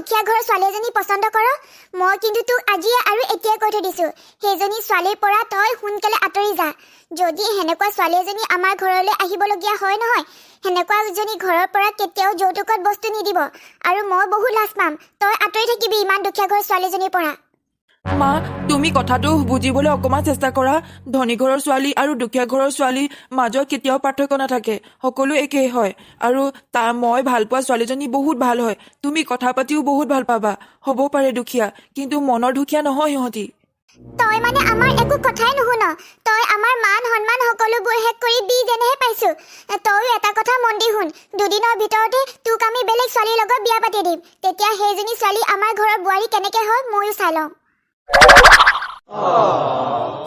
দুখীয়া ঘৰৰ ছোৱালী এজনী পছন্দ কৰ মই কিন্তু তোক আজিয়ে আৰু এতিয়াই কৈ থৈ দিছোঁ সেইজনী ছোৱালীৰ পৰা তই সোনকালে আঁতৰি যা যদি হেনেকুৱা ছোৱালী এজনী আমাৰ ঘৰলৈ আহিবলগীয়া হয় নহয় হেনেকুৱা এজনী ঘৰৰ পৰা কেতিয়াও যৌতুকত বস্তু নিদিব আৰু মই বহু লাজ পাম তই আঁতৰি থাকিবি ইমান দুখীয়া ঘৰৰ ছোৱালীজনীৰ পৰা মা তুমি কথাটো বুজিবলৈ অকণমান চেষ্টা কৰা ধনী ঘৰৰ ছোৱালী আৰু দুখীয়া ঘৰৰ ছোৱালীৰ মাজত কেতিয়াও পাৰ্থক্য নাথাকে সকলো একেই হয় আৰু মই ভাল পোৱা ছোৱালীজনী বহুত ভাল হয় তুমি কথা পাতিও বহুত ভাল পাবা হ'ব পাৰে দুখীয়া কিন্তু মনৰ দুখীয়া নহয় সিহঁতি তই মানে আমাৰ একো কথাই নুশুন তই আমাৰ মান সন্মান সকলোবোৰ শেষ কৰি দি যেনেহে পাইছো তই এটা কথা মন দি শুন দুদিনৰ ভিতৰতে তোক আমি বেলেগ ছোৱালীৰ লগত বিয়া পাতি দিম তেতিয়া সেইজনী ছোৱালী আমাৰ ঘৰৰ বোৱাৰী কেনেকে হয় ময়ো চাই লওঁ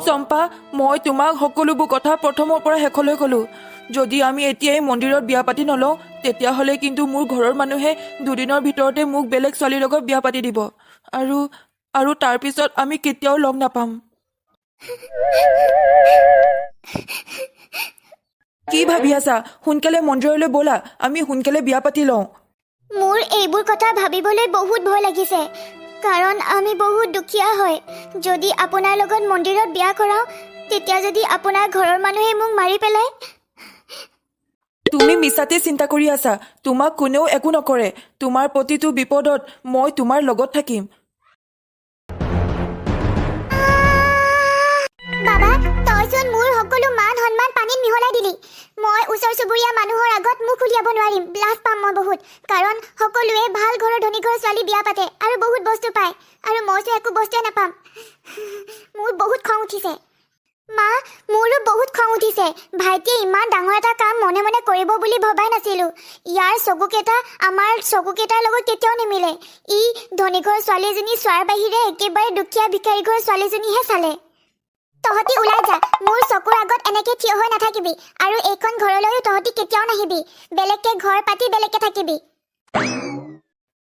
চম্পা মই তোমাক সকলোবোৰ কথা প্ৰথমৰ পৰা শেষলৈ ক'লো যদি আমি এতিয়াই মন্দিৰত বিয়া পাতি নলওঁ তেতিয়াহ'লে কিন্তু মোৰ ঘৰৰ মানুহে দুদিনৰ ভিতৰতে মোক বেলেগ ছোৱালীৰ লগত বিয়া পাতি দিব আৰু তাৰ পিছত আমি কেতিয়াও লগ নাপাম কি ভাবি আছা সোনকালে মন্দিৰলৈ ব'লা আমি সোনকালে বিয়া পাতি লওঁ মোৰ এইবোৰ কথা ভাবিবলৈ বহুত ভয় লাগিছে কাৰণ আমি বহুত দুখীয়া হয় যদি আপোনাৰ লগত মন্দিৰত বিয়া কৰাওঁ তেতিয়া যদি আপোনাৰ ঘৰৰ মানুহে মোক মাৰি পেলায় তুমি মিছাতে চিন্তা কৰি আছা তোমাক কোনেও একো নকৰে তোমাৰ প্ৰতিটো বিপদত মই তোমাৰ লগত থাকিম বাবা তইচোন মোৰ সকলো মান সন্মান পানীত মিহলাই দিলি মই ওচৰ চুবুৰীয়া মানুহৰ আগত মুখ উলিয়াব নোৱাৰিম লাজ পাম মই বহুত কাৰণ সকলোৱে ভাল ঘৰৰ ধনী ঘৰৰ ছোৱালী বিয়া পাতে আৰু বহুত বস্তু পায় আৰু মইতো একো বস্তুৱে নাপাম মোৰ বহুত খং উঠিছে মা মোৰো বহুত খং উঠিছে ভাইটিয়ে ইমান ডাঙৰ এটা কাম মনে মনে কৰিব বুলি ভবাই নাছিলোঁ ইয়াৰ চকুকেইটা আমাৰ চকুকেইটাৰ লগত কেতিয়াও নিমিলে ই ধনী ঘৰৰ ছোৱালী এজনী চোৱাৰ বাহিৰে একেবাৰে দুখীয়া ভিক্ষাৰী ঘৰৰ ছোৱালীজনীহে চালে তহঁতি ওলাই যা মোৰ চকুৰ আগত এনেকে থিয় হৈ নাথাকিবি আৰু এইখন ঘৰলৈও তহঁতি কেতিয়াও নাহিবি বেলেগকে ঘৰ পাতি বেলেগকে থাকিবি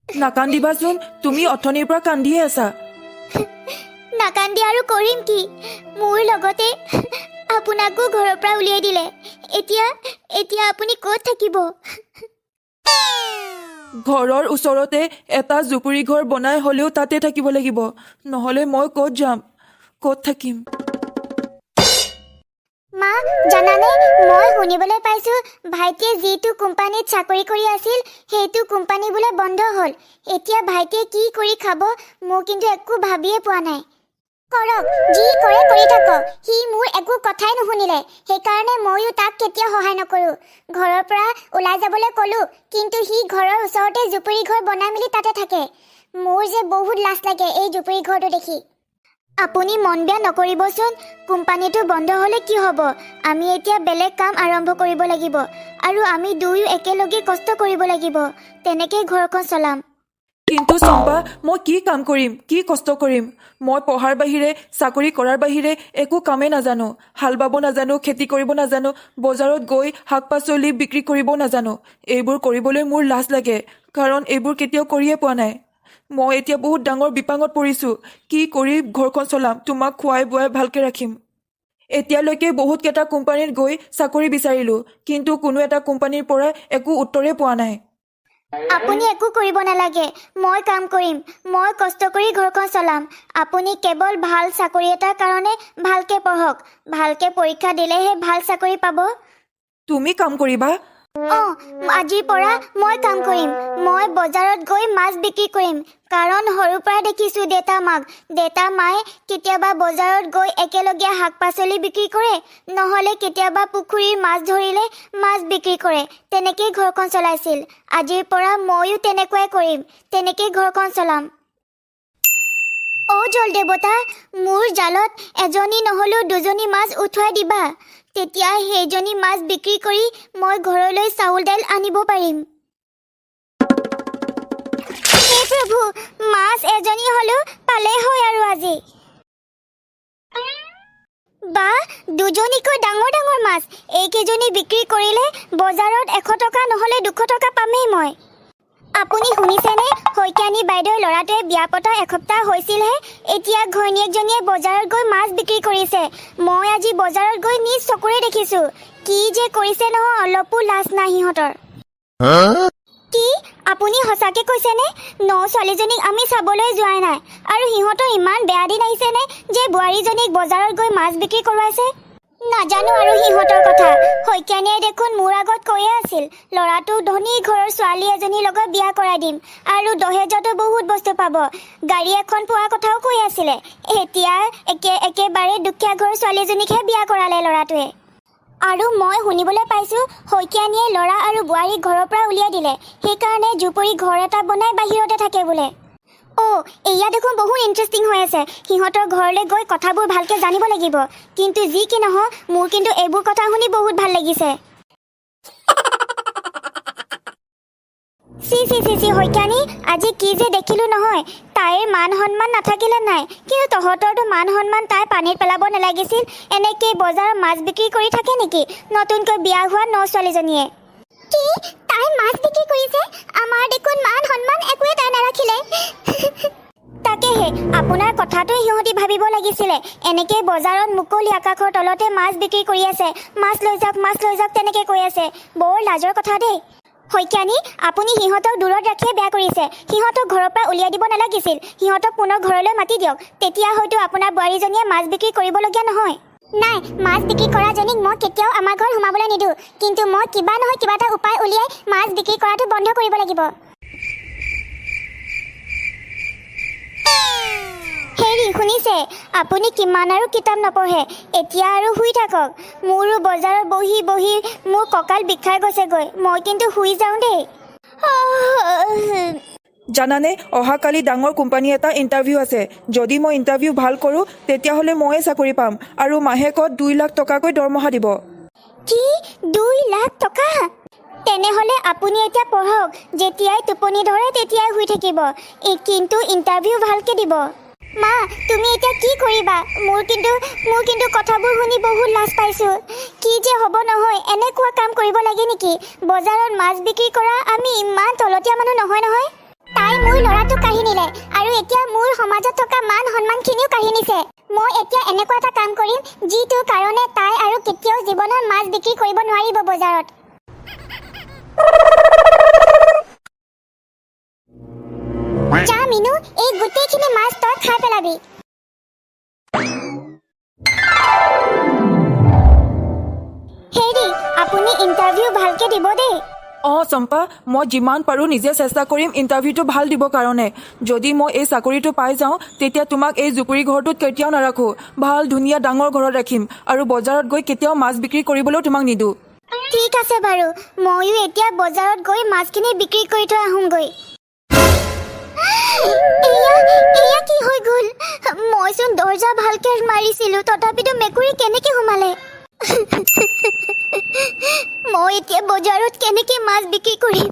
নাকান্দিবাচোন তুমি অথনিৰ পৰা কান্দিয়ে আছা নাকান্দি আৰু কৰিম কি মোৰ লগতে আপোনাকো ঘৰৰ পৰা উলিয়াই দিলে এতিয়া আপুনি ক'ত থাকিব ঘৰৰ ওচৰতে এটা জুপুৰি ঘৰ বনাই হ'লেও তাতে থাকিব লাগিব নহ'লে মই ক'ত যাম ক'ত থাকিম মা জানানে মই শুনিবলৈ পাইছোঁ ভাইটিয়ে যিটো কোম্পানীত চাকৰি কৰি আছিল সেইটো কোম্পানী বোলে বন্ধ হ'ল এতিয়া ভাইটিয়ে কি কৰি খাব মোৰ কিন্তু একো ভাবিয়ে পোৱা নাই কৰক যি কৰে কৰি থাকক সি মোৰ একো কথাই নুশুনিলে সেইকাৰণে ময়ো তাক কেতিয়াও সহায় নকৰোঁ ঘৰৰ পৰা ওলাই যাবলৈ ক'লোঁ কিন্তু সি ঘৰৰ ওচৰতে জুপুৰি ঘৰ বনাই মেলি তাতে থাকে মোৰ যে বহুত লাজ লাগে এই জুপুৰি ঘৰটো দেখি আপুনি মন বেয়া নকৰিবচোন কোম্পানীটো বন্ধ হ'লে কি হ'ব আমি এতিয়া বেলেগ কাম আৰম্ভ কৰিব লাগিব আৰু আমি দুয়ো একেলগে কষ্ট কৰিব লাগিব তেনেকৈ ঘৰখন চলাম কিন্তু চম্পা মই কি কাম কৰিম কি কষ্ট কৰিম মই পঢ়াৰ বাহিৰে চাকৰি কৰাৰ বাহিৰে একো কামেই নাজানো হাল বাব নাজানো খেতি কৰিব নাজানো বজাৰত গৈ শাক পাচলি বিক্ৰী কৰিব নাজানো এইবোৰ কৰিবলৈ মোৰ লাজ লাগে কাৰণ এইবোৰ কেতিয়াও কৰিয়ে পোৱা নাই মই এতিয়া বহুত ডাঙৰ বিপাঙত পৰিছোঁ কি কৰি ঘৰখন চলাম তোমাক খুৱাই বুৱাই ভালকৈ ৰাখিম এতিয়ালৈকে বহুতকেইটা কোম্পানীত গৈ চাকৰি বিচাৰিলোঁ কিন্তু কোনো এটা কোম্পানীৰ পৰা একো উত্তৰে পোৱা নাই আপুনি একো কৰিব নালাগে মই কাম কৰিম মই কষ্ট কৰি ঘৰখন চলাম আপুনি কেৱল ভাল চাকৰি এটাৰ কাৰণে ভালকৈ পঢ়ক ভালকৈ পৰীক্ষা দিলেহে ভাল চাকৰি পাব তুমি কাম কৰিবা আজিৰ পৰা মই কাম কৰিম মই বজাৰত গৈ মাছ বিক্ৰী কৰিম কাৰণ সৰুৰ পৰা দেখিছোঁ দেউতা মায়ে কেতিয়াবা বজাৰত গৈ একেলগীয়া শাক পাচলি বিক্ৰী কৰে নহ'লে কেতিয়াবা পুখুৰীৰ মাছ ধৰিলে মাছ বিক্ৰী কৰে তেনেকেই ঘৰখন চলাইছিল আজিৰ পৰা ময়ো তেনেকুৱাই কৰিম তেনেকেই ঘৰখন চলাম জল দেৱতা মোৰ জালত এজনী নহ'লেও দুজনী মাছ উঠুৱাই দিবা তেতিয়া সেইজনী মাছ বিক্ৰী কৰি মই ঘৰলৈ চাউল দাইল আনিব পাৰিম হে প্ৰভু মাছ এজনী হ'লেও পালে হয় আৰু আজি বা দুজনীকৈ ডাঙৰ ডাঙৰ মাছ এইকেইজনী বিক্ৰী কৰিলে বজাৰত 100 টকা নহ'লে 200 টকা পামেই মই আপুনি শুনিছেনে শইকীয়ানী বাইদেউৰ ল'ৰাটোৱে বিয়া পতা এসপ্তাহ হৈছিলহে এতিয়া ঘৈণীয়েকজনীয়ে বজাৰত গৈ মাছ বিক্ৰী কৰিছে মই আজি বজাৰত গৈ নিজ চকুৰে দেখিছোঁ কি যে কৰিছে নহয় অলপো লাজ নাই সিহঁতৰ কি আপুনি সঁচাকে কৈছেনে? ন ছোৱালীজনীক আমি চাবলৈ যোৱাই নাই আৰু সিহঁতৰ ইমান বেয়া দিন আহিছেনে যে বোৱাৰীজনীক বজাৰত গৈ মাছ বিক্ৰী কৰোৱাইছে? নাজানো আৰু সিহঁতৰ কথা। শইকীয়ানীয়ে দেখোন মোৰ আগত কৈয়ে আছিল ল'ৰাটো ধনী ঘৰৰ ছোৱালী এজনীৰ লগত বিয়া কৰাই দিম আৰু দহেজতো বহুত বস্তু পাব, গাড়ী এখন পোৱাৰ কথাও কৈ আছিলে। এতিয়া একেবাৰে দুখীয়া ঘৰৰ ছোৱালীজনীকহে বিয়া কৰালে ল'ৰাটোৱে। আৰু মই শুনিবলৈ পাইছোঁ শইকীয়ানীয়ে ল'ৰা আৰু বোৱাৰীক ঘৰৰ পৰা উলিয়াই দিলে, সেইকাৰণে জুপুৰি ঘৰ এটা বনাই বাহিৰতে থাকে বোলে। এয়া দেখোন বহুত ইণ্টাৰেষ্টিং হৈ আছে। সিহঁতৰ ঘৰলৈ গৈ কথাবোৰ ভালকৈ জানিব লাগিব। কিন্তু যি কি নহওক মোৰ কিন্তু এইবোৰ কথা শুনি বহুত ভাল লাগিছে। চি শইকীয়ানী, আজি কি যে দেখিলোঁ নহয়। তাইৰ মান সন্মান নাথাকিলে নাই, কিন্তু তহঁতৰতো মান সন্মান তাই পানীত পেলাব নালাগিছিল। এনেকৈ বজাৰত মাছ বিক্ৰী কৰি থাকে নেকি নতুনকৈ বিয়া হোৱা ন ছোৱালীজনীয়ে? কি তাই মাছ বিক্ৰী কৰিছে? আমাৰ দেখোন মান সন্মান একোৱে তাই নাৰাখিলে। তাকেহে আপোনাৰ কথাটো সিহঁতি ভাবিব লাগিছিলে। এনেকৈ বজাৰত মুকলি আকাশৰ তলতে মাছ বিক্ৰী কৰি আছে, মাছ লৈ যাওক তেনেকৈ কৈ আছে। বৰ লাজৰ কথা দেই। শইকীয়ানী, আপুনি সিহঁতক দূৰত ৰাখিয়ে বেয়া কৰিছে। সিহঁতক ঘৰৰ পৰা উলিয়াই দিব নালাগিছিল। সিহঁতক পুনৰ ঘৰলৈ মাতি দিয়ক, তেতিয়া হয়তো আপোনাৰ বোৱাৰীজনীয়ে মাছ বিক্ৰী কৰিবলগীয়া নহয়। নাই, মাছ বিক্ৰী কৰাজনীক মই কেতিয়াও আমাৰ ঘৰত সোমাবলৈ নিদিওঁ, কিন্তু মই কিবা নহয় কিবা এটা উপায় উলিয়াই মাছ বিক্ৰী কৰাটো বন্ধ কৰিব লাগিব। হেৰি শুনিছে, আপুনি কিমান আৰু কিতাপ নপঢ়ে, এতিয়া আৰু শুই থাকক। মোৰো বজাৰত বহি বহি মোৰ কঁকাল বিষাই গৈছেগৈ। মই কিন্তু শুই যাওঁ দেই। জানানে, অহাকালি ডাঙৰ কোম্পানী এটা ইণ্টাৰভিউ আছে। যদি মই ইণ্টাৰভিউ ভাল কৰোঁ তেতিয়াহ'লে ময়ে চাকৰি পাম আৰু মাহেকত 2 লাখ টকাকৈ দৰমহা দিব। কি 2 লাখ টকা? তেনেহ'লে আপুনি এতিয়া পঢ়ক, যেতিয়াই টোপনি ধৰে তেতিয়াই শুই থাকিব, কিন্তু ইণ্টাৰভিউ ভালকৈ দিব। মা, তুমি এতিয়া কি কৰিবা? মোৰ কিন্তু কথাবোৰ শুনি বহুত লাজ পাইছোঁ। কি যে হ'ব নহয়, এনেকুৱা কাম কৰিব লাগে নেকি? বজাৰত মাছ বিক্ৰী কৰা আমি ইমান তলতীয়া মানুহ নহয়। তাই মোৰ ল'ৰাটোক কাঢ়ি নিলে আৰু এতিয়া মোৰ সমাজত থকা মান সন্মানখিনিও কাঢ়ি নিছে। মই এতিয়া এনেকুৱা এটা কাম কৰিম যিটোৰ কাৰণে তাই আৰু কেতিয়াও জীৱনত মাছ বিক্ৰী কৰিব নোৱাৰিব বজাৰত। যা মিনু, এই গোটেইখিনি মাছ তই খাই পেলাবি। হেৰি, আপুনি ইণ্টাৰভিউ ভালকৈ দিব দেই। চম্পা, মই যিমান পাৰোঁ নিজে চেষ্টা কৰিম ইণ্টাৰভিউটো ভাল দিবৰ কাৰণে। যদি মই এই চাকৰিটো পাই যাওঁ তেতিয়া তোমাক এই জুপুৰি ঘৰটোত কেতিয়াও নাৰাখোঁ, ভাল ধুনীয়া ডাঙৰ ঘৰত ৰাখিম আৰু বজাৰত গৈ কেতিয়াও মাছ বিক্ৰী কৰিবলৈও তোমাক নিদিওঁ। ঠিক আছে বাৰু, ময়ো এতিয়া বজাৰত গৈ মাছখিনি বিক্ৰী কৰি থৈ আহোঁগৈ। এয়া কি হৈ গ'ল? মইচোন দৰ্জা ভালকৈ মাৰিছিলোঁ, তথাপিতো মেকুৰী কেনেকৈ সোমালে? মই এতিয়া বজাৰত কেনেকৈ মাছ বিক্ৰী কৰিম?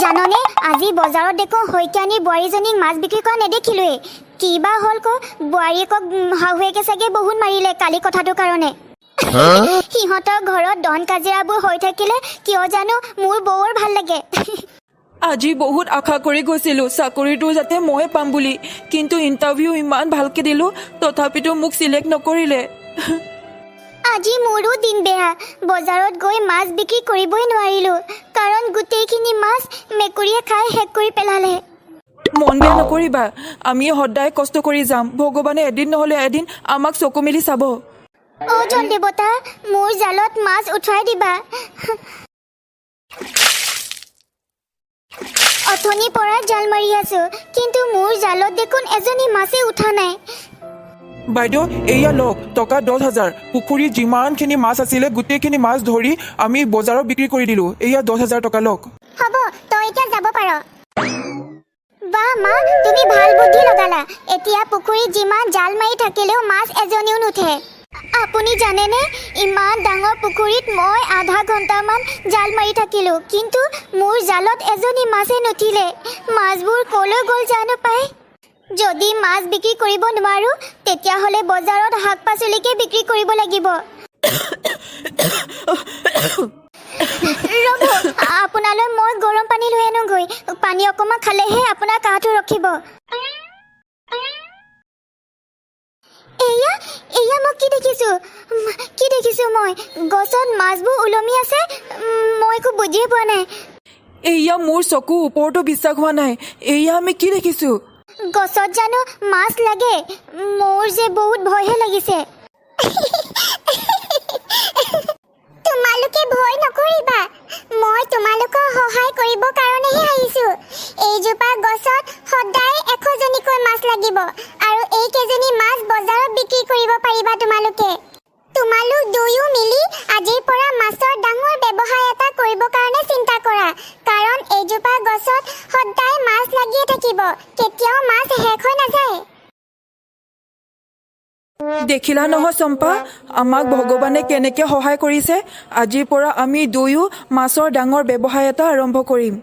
জাননে, আজি বজাৰত দেখোঁ শইকীয়ানীৰ বোৱাৰীজনীক মাছ বিক্ৰী কৰা নেদেখিলোৱেই। কি বা হ'ল বোৱাৰীয়েকক শাহুৱেকে চাগে বহুত মাৰিলে কালি কথাটোৰ কাৰণে। সিহঁতৰ ঘৰত দন কাজিৰাবোৰ হৈ থাকিলে কিয় জানো মোৰ বৰ ভাল লাগে। আজি বহুত আশা কৰি গৈছিলোঁ চাকৰিটো যাতে ময়ে পাম বুলি, কিন্তু ইণ্টাৰভিউ ইমান ভালকৈ দিলোঁ তথাপিতো মোক চিলেক্ট নকৰিলে। আজি মোৰো দিন বেয়া, বজাৰত গৈ মাছ বিক্ৰী কৰিবই নোৱাৰিলোঁ, কাৰণ গোটেইখিনি মাছ মেকুৰীয়ে খাই শেষ কৰি পেলালে। মন বেয়া নকৰিবা, আমি সদায় কষ্ট কৰি যাম। ভগৱানে এদিন নহ'লে এদিন আমাক চকু মেলি চাব। জল দেৱতা, মোৰ জালত মাছ উঠাই দিবা। অথনিৰ পৰা জাল মাৰি আছো, কিন্তু মোৰ জালত দেখোন এজনী মাছে উঠা নাই। বাইদেউ, এয়া লওক টকা 10,000। পুখুৰীত যিমানখিনি মাছ আছিলে গোটেইখিনি মাছ ধৰি আমি বজাৰত বিক্ৰী কৰি দিলোঁ। এয়া 10,000 টকা লওক। হ'ব, তই এতিয়া যাব পাৰ। বাহ মা, তুমি ভাল বুদ্ধি লগালা। এতিয়া পুখুৰীত যিমান জাল মাৰি থাকিলেও মাছ এজনীও নুঠে। আপুনি জানেনে, ইমান ডাঙৰ পুখুৰীত মই আধা ঘণ্টামান জাল মাৰি থাকিলোঁ, কিন্তু মোৰ জালত এজনী মাছে নুঠিলে। মাছবোৰ ক'লৈ গ'ল জানো পাই। যদি মাছ বিক্ৰী কৰিব নোৱাৰোঁ তেতিয়াহ'লে বজাৰত শাক পাচলিকে বিক্ৰী কৰিব লাগিব। ৰ'ব, আপোনালৈ মই গৰম পানী লৈ আনোগৈ। পানী অকণমান খালেহে আপোনাৰ কাহটো ৰখিব। এয়া মই কি দেখিছোঁ মই গছত মাছবোৰ ওলমি আছে। মই একো বুজিয়ে পোৱা নাই। এয়া মোৰ চকু ওপৰতো বিশ্বাস হোৱা নাই। এয়া আমি কি দেখিছো? গছত জানো মাছ লাগে? মোৰ যে বহুত ভয়হে লাগিছে। তোমালোকে ভয় নকৰিবা, মই তোমালোকক সহায় কৰিবৰ কাৰণেহে আহিছো। এইজোপা গছত সদায় 100জনীকৈ মাছ লাগিব আৰু এইকেইজনী মাছ বজাৰত বিক্ৰী কৰিব পাৰিবা তোমালোকে। তোমালোক দুয়ো মিলি আজিৰ পৰা মাছৰ ডাঙৰ ব্যৱসায় এটা কৰিবৰ কাৰণে চিন্তা কৰা, কাৰণ এইজোপা গছত সদায় মাছ লাগিয়ে থাকিব, কেতিয়াও মাছ শেষ হৈ নাযায়। দেখিলা নহয় চম্পা, আমাক ভগৱানে কেনেকে সহায় কৰিছে। আজিৰ পৰা আমি দুয়ো মাছৰ ডাঙৰ ব্যৱসায় এটা আৰম্ভ কৰিম।